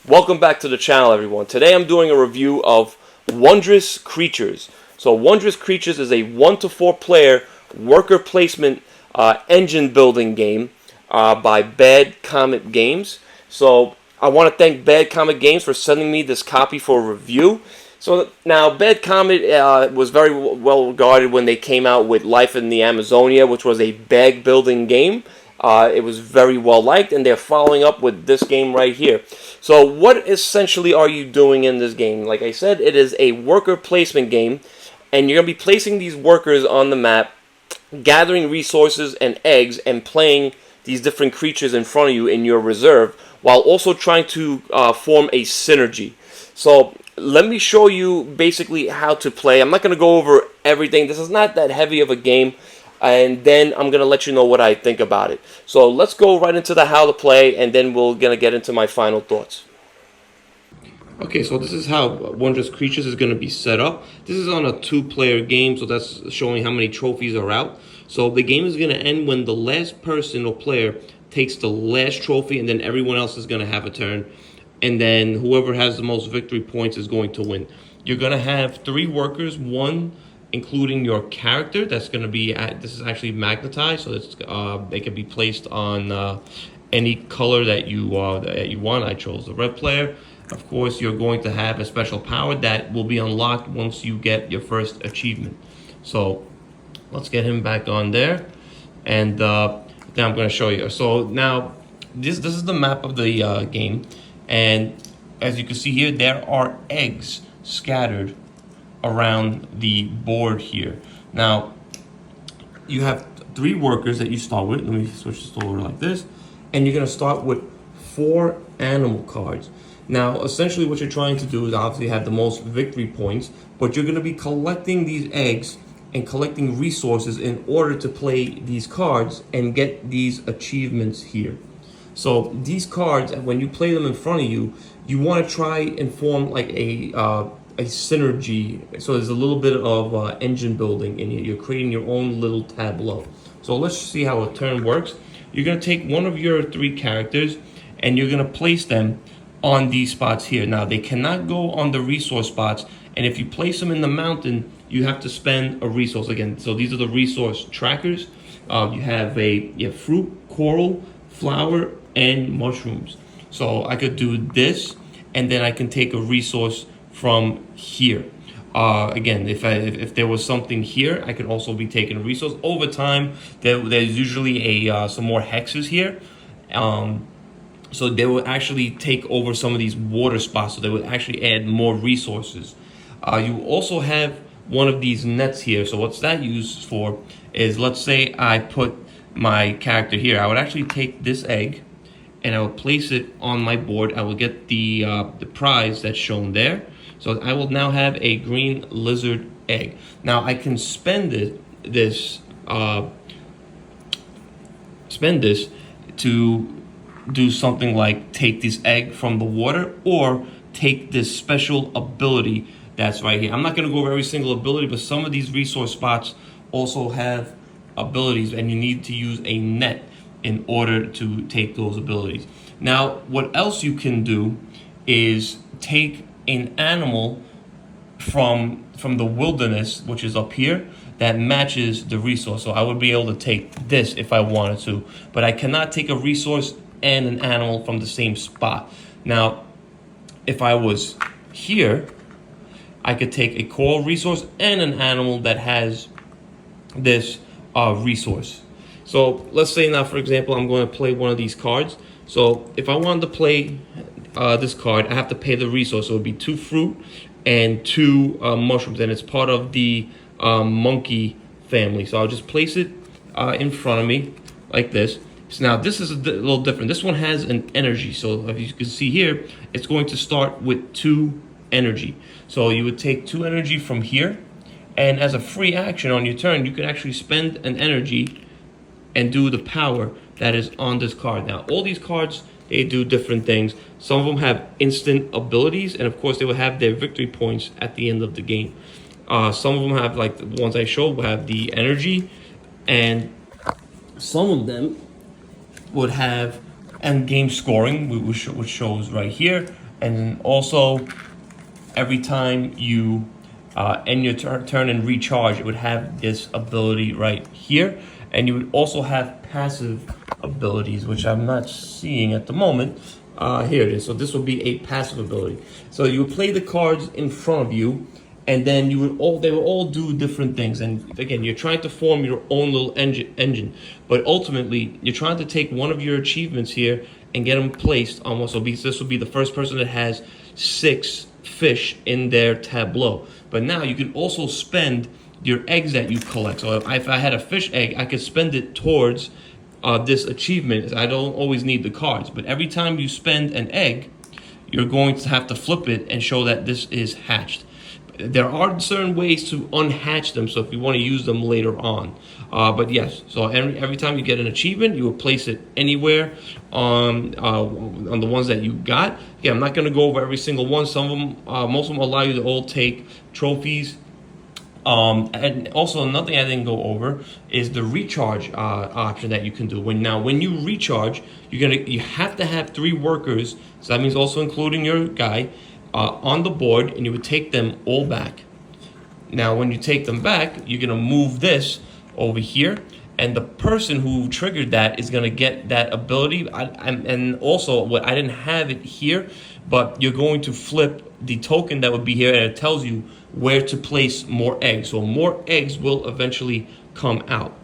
Welcome back to the channel, everyone. Today I'm doing a review of Wondrous Creatures. So Wondrous Creatures is a 1 to 4 player worker placement engine building game by Bad Comet Games. So I want to thank Bad Comet Games for sending me this copy for review. So now Bad Comet was very well regarded when they came out with Life in the Amazonia, which was a bag building game. It was very well liked, and they're following up with this game right here. So what essentially are you doing in this game? Like I said, it is a worker placement game, and you're going to be placing these workers on the map, gathering resources and eggs, and playing these different creatures in front of you in your reserve, while also trying to form a synergy. So let me show you basically how to play. I'm not going to go over everything. This is not that heavy of a game. And then I'm going to let you know what I think about it. So let's go right into the how to play, and then we're going to get into my final thoughts. Okay, so this is how Wondrous Creatures is going to be set up. This is on a 2-player game, so that's showing how many trophies are out. So the game is going to end when the last person or player takes the last trophy, and then everyone else is going to have a turn. And then whoever has the most victory points is going to win. You're going to have 3 workers, one including your character. That's going to be, this is actually magnetized, so it's, they can be placed on any color that you want. I chose the red player. Of course, you're going to have a special power that will be unlocked once you get your first achievement. So let's get him back on there, and then I'm going to show you. So now this is the map of the game, and as you can see here, there are eggs scattered around the board here. Now you have 3 workers that you start with. Let me switch this over like this, and you're going to start with 4 animal cards. Now essentially what you're trying to do is obviously have the most victory points, but you're going to be collecting these eggs and collecting resources in order to play these cards and get these achievements here. So these cards, when you play them in front of you, you want to try and form like a synergy. So there's a little bit of engine building in here. You're creating your own little tableau. So let's see how a turn works. You're going to take one of your 3 characters and you're going to place them on these spots here. Now they cannot go on the resource spots, and if you place them in the mountain, you have to spend a resource again. So these are the resource trackers. You have fruit, coral, flower, and mushrooms. So I could do this, and then I can take a resource from here. Again, if there was something here, I could also be taking a resource. Over time, there's usually some more hexes here. So they will actually take over some of these water spots, so they would actually add more resources. You also have one of these nets here. So what's that used for is, let's say I put my character here. I would actually take this egg and I will place it on my board. I will get the prize that's shown there. So I will now have a green lizard egg. Now I can spend this to do something like take this egg from the water, or take this special ability that's right here. I'm not going to go over every single ability, but some of these resource spots also have abilities, and you need to use a net in order to take those abilities. Now, what else you can do is take an animal from the wilderness, which is up here, that matches the resource. So I would be able to take this if I wanted to, but I cannot take a resource and an animal from the same spot. Now, if I was here, I could take a coral resource and an animal that has this resource. So let's say now, for example, I'm going to play one of these cards. So if I wanted to play this card, I have to pay the resource. So it would be 2 fruit and 2 mushrooms, and it's part of the monkey family. So I'll just place it in front of me like this. So now this is a little different. This one has an energy. So if you can see here, it's going to start with 2 energy. So you would take 2 energy from here, and as a free action on your turn, you can actually spend an energy and do the power that is on this card. Now all these cards, they do different things. Some of them have instant abilities, and of course they will have their victory points at the end of the game. Some of them have, like the ones I showed, will have the energy, and some of them would have end game scoring, which shows right here. And also, every time you end your turn and recharge, it would have this ability right here. And you would also have passive abilities, which I'm not seeing at the moment. Here it is. So this will be a passive ability. So you would play the cards in front of you, and then they will all do different things. And again, you're trying to form your own little engine. But ultimately, you're trying to take one of your achievements here and get them placed on one. So this will be the first person that has 6 fish in their tableau. But now you can also spend your eggs that you collect. So if I had a fish egg, I could spend it towards this achievement. I don't always need the cards, but every time you spend an egg, you're going to have to flip it and show that this is hatched. There are certain ways to unhatch them, so if you want to use them later on. But yes, so every time you get an achievement, you will place it anywhere on the ones that you got. Again, I'm not going to go over every single one. Some of them, most of them allow you to all take trophies. And also another thing I didn't go over is the recharge option that you can do. When you recharge, you have to have 3 workers. So that means also including your guy on the board, and you would take them all back. Now, when you take them back, you're gonna move this over here, and the person who triggered that is gonna get that ability. And also, I didn't have it here, but you're going to flip the token that would be here, and it tells you where to place more eggs. So more eggs will eventually come out.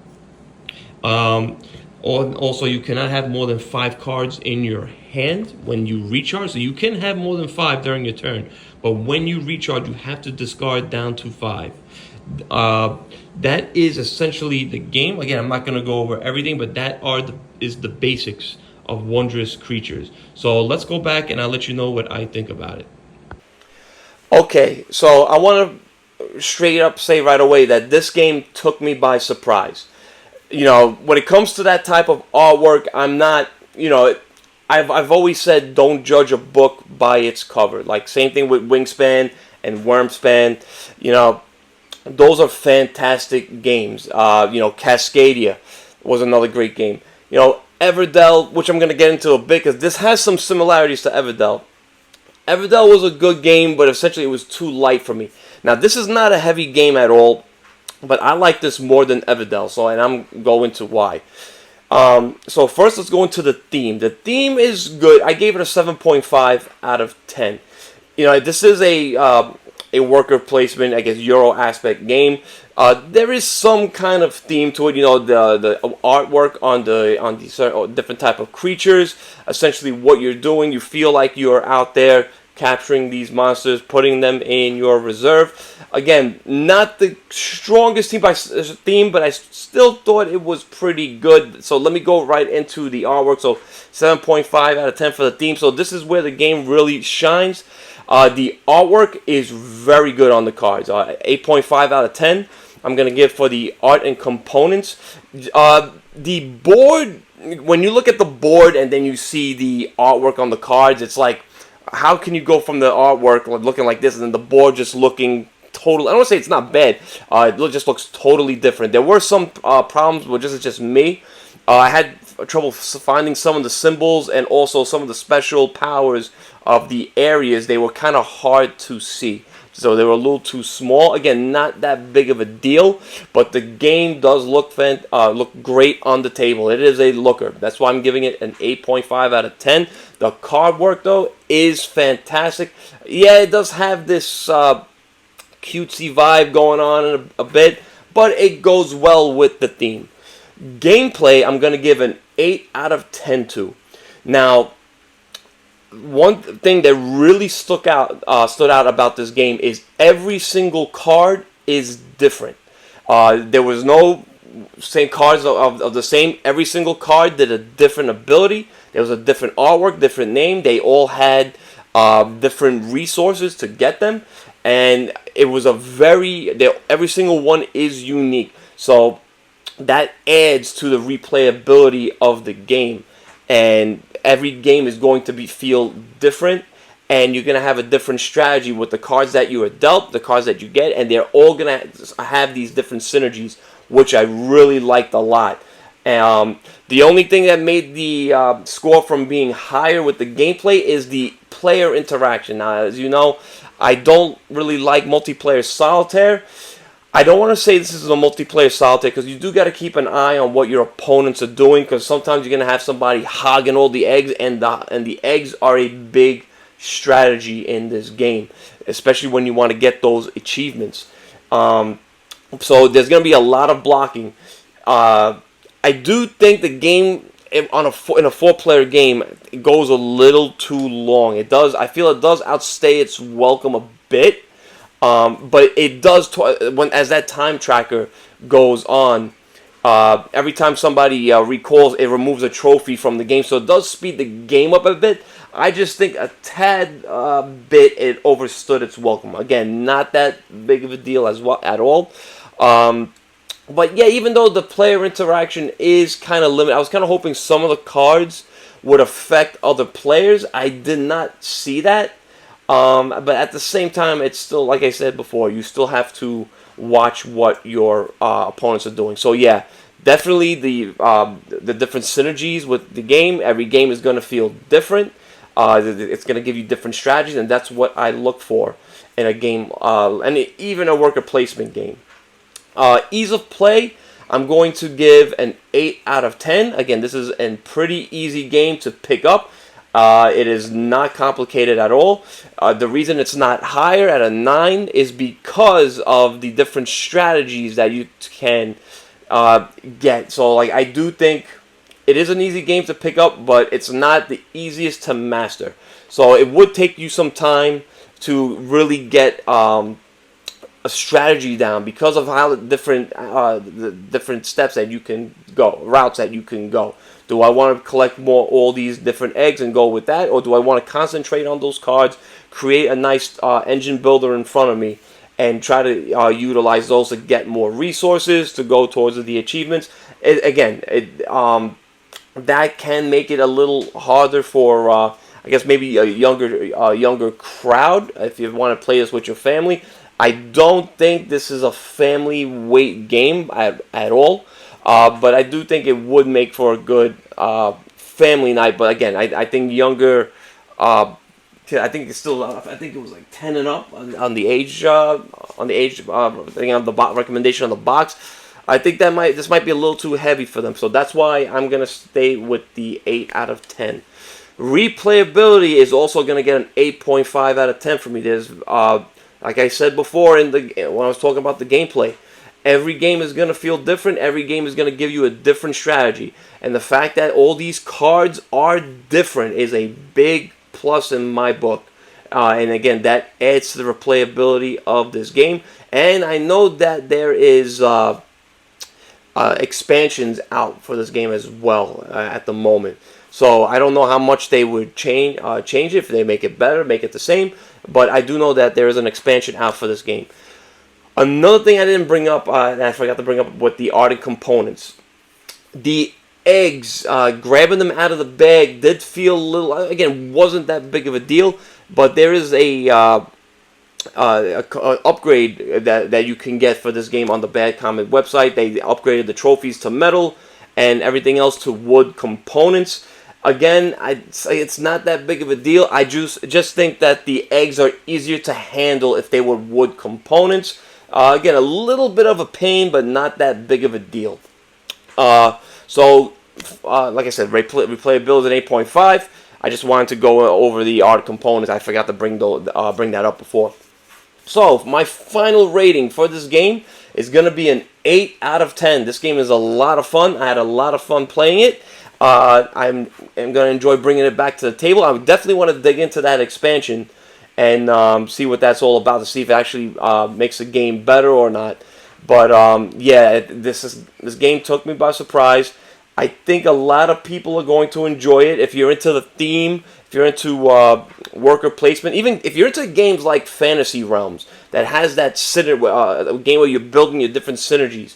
Also, you cannot have more than 5 cards in your hand when you recharge. So you can have more than 5 during your turn, but when you recharge, you have to discard down to 5. That is essentially the game. Again, I'm not going to go over everything, but that is the basics of Wondrous Creatures. So let's go back, and I'll let you know what I think about it. Okay, so I want to straight up say right away that this game took me by surprise. You know, when it comes to that type of artwork, I'm not, you know, I've always said don't judge a book by its cover. Like, same thing with Wingspan and Wormspan. You know, those are fantastic games. You know, Cascadia was another great game. You know, Everdell, which I'm going to get into a bit because this has some similarities to Everdell. Everdell was a good game, but essentially it was too light for me. Now, this is not a heavy game at all, but I like this more than Everdell, and I'm going to why. So first, let's go into the theme. The theme is good. I gave it a 7.5 out of 10. You know, this is a worker placement, I guess, Euro aspect game. There is some kind of theme to it. You know, the artwork on these different type of creatures. Essentially, what you're doing, you feel like you're out there capturing these monsters, putting them in your reserve. Again, not the strongest theme, but I still thought it was pretty good. So let me go right into the artwork. So 7.5 out of 10 for the theme. So this is where the game really shines. The artwork is very good on the cards. 8.5 out of 10. I'm going to give for the art and components. The board, when you look at the board and then you see the artwork on the cards, it's like, how can you go from the artwork looking like this and then the board just looking totally, I don't want to say it's not bad, it just looks totally different. There were some problems, but this is just me. I had trouble finding some of the symbols and also some of the special powers of the areas. They were kind of hard to see. So they were a little too small. Again, not that big of a deal, but the game does look great on the table. It is a looker. That's why I'm giving it an 8.5 out of 10. The card work, though, is fantastic. Yeah, it does have this cutesy vibe going on a bit, but it goes well with the theme. Gameplay, I'm going to give an 8 out of 10 to. Now, one thing that really stood out about this game is every single card is different. There was no same cards of the same. Every single card did a different ability. There was a different artwork, different name. They all had different resources to get them, and it was every single one is unique. So that adds to the replayability of the game, and every game is going to feel different, and you're going to have a different strategy with the cards that you are dealt, the cards that you get, and they're all going to have these different synergies, which I really liked a lot. The only thing that made the score from being higher with the gameplay is the player interaction. Now, as you know, I don't really like multiplayer solitaire. I don't want to say this is a multiplayer solitaire because you do got to keep an eye on what your opponents are doing, because sometimes you're going to have somebody hogging all the eggs, and the eggs are a big strategy in this game, especially when you want to get those achievements. So there's going to be a lot of blocking. I do think the game in a four-player game, it goes a little too long. It does. I feel it does outstay its welcome a bit. But it does as that time tracker goes on. Every time somebody recalls, it removes a trophy from the game, so it does speed the game up a bit. I just think a tad bit it overstood its welcome. Again, not that big of a deal at all. But yeah, even though the player interaction is kind of limited, I was kind of hoping some of the cards would affect other players. I did not see that. But at the same time, it's still, like I said before, you still have to watch what your opponents are doing. So yeah, definitely the different synergies with the game. Every game is going to feel different. It's going to give you different strategies, and that's what I look for in a game, and even a worker placement game. Ease of play, I'm going to give an 8 out of 10. Again, this is a pretty easy game to pick up. It is not complicated at all. The reason it's not higher at a 9 is because of the different strategies that you can get. So, like, I do think it is an easy game to pick up, but it's not the easiest to master. So it would take you some time to really get a strategy down because of how the different steps that you can go, routes that you can go. Do I want to collect all these different eggs and go with that, or do I want to concentrate on those cards, create a nice engine builder in front of me, and try to utilize those to get more resources to go towards the achievements? That can make it a little harder for I guess maybe a younger crowd if you want to play this with your family. I don't think this is a family weight game at all, but I do think it would make for a good family night. But again, I think younger, I think it's still, I think it was like 10 and up on the age thing on the recommendation on the box. I think this might be a little too heavy for them, so that's why I'm gonna stay with the 8 out of 10. Replayability is also gonna get an 8.5 out of 10 for me. There's like I said before when I was talking about the gameplay, every game is going to feel different. Every game is going to give you a different strategy. And the fact that all these cards are different is a big plus in my book. And again, that adds to the replayability of this game. And I know that there is expansions out for this game as well at the moment. So I don't know how much they would change it, if they make it better, make it the same. But I do know that there is an expansion out for this game. Another thing I didn't bring up, and I forgot to bring up, with the art and components. The eggs, grabbing them out of the bag did feel a little, again, wasn't that big of a deal. But there is a upgrade that you can get for this game on the Bad Comet website. They upgraded the trophies to metal and everything else to wood components. Again, I'd say it's not that big of a deal. I just think that the eggs are easier to handle if they were wood components. Again, a little bit of a pain, but not that big of a deal. Like I said, replayability is an 8.5. I just wanted to go over the art components. I forgot to bring that up before. So, my final rating for this game is going to be an 8 out of 10. This game is a lot of fun. I had a lot of fun playing it. I'm going to enjoy bringing it back to the table. I would definitely want to dig into that expansion and see what that's all about, to see if it actually makes the game better or not. But yeah, this game took me by surprise. I think a lot of people are going to enjoy it. If you're into the theme, if you're into worker placement, even if you're into games like Fantasy Realms that has that game where you're building your different synergies,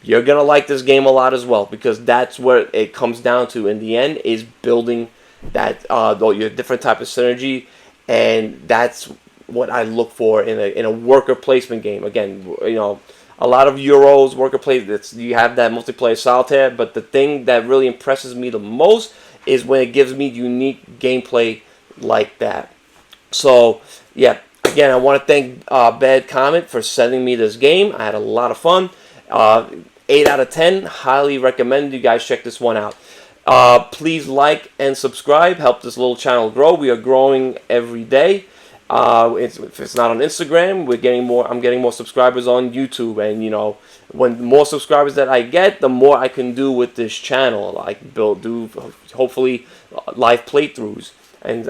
you're going to like this game a lot as well, because that's where it comes down to in the end, is building that your different type of synergy, and that's what I look for in a worker placement game. Again, a lot of Euros, worker place, you have that multiplayer solitaire, but the thing that really impresses me the most is when it gives me unique gameplay like that. So, yeah, again, I want to thank Bad Comet for sending me this game. I had a lot of fun. 8 out of 10. Highly recommend you guys check this one out. Please like and subscribe. Help this little channel grow. We are growing every day. If it's not on Instagram, we're getting more. I'm getting more subscribers on YouTube, and you know, when more subscribers that I get, the more I can do with this channel. Like do hopefully live playthroughs, and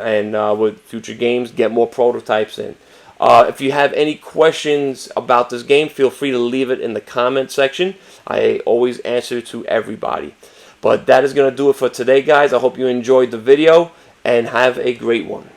with future games, get more prototypes in. If you have any questions about this game, feel free to leave it in the comment section. I always answer to everybody. But that is going to do it for today, guys. I hope you enjoyed the video, and have a great one.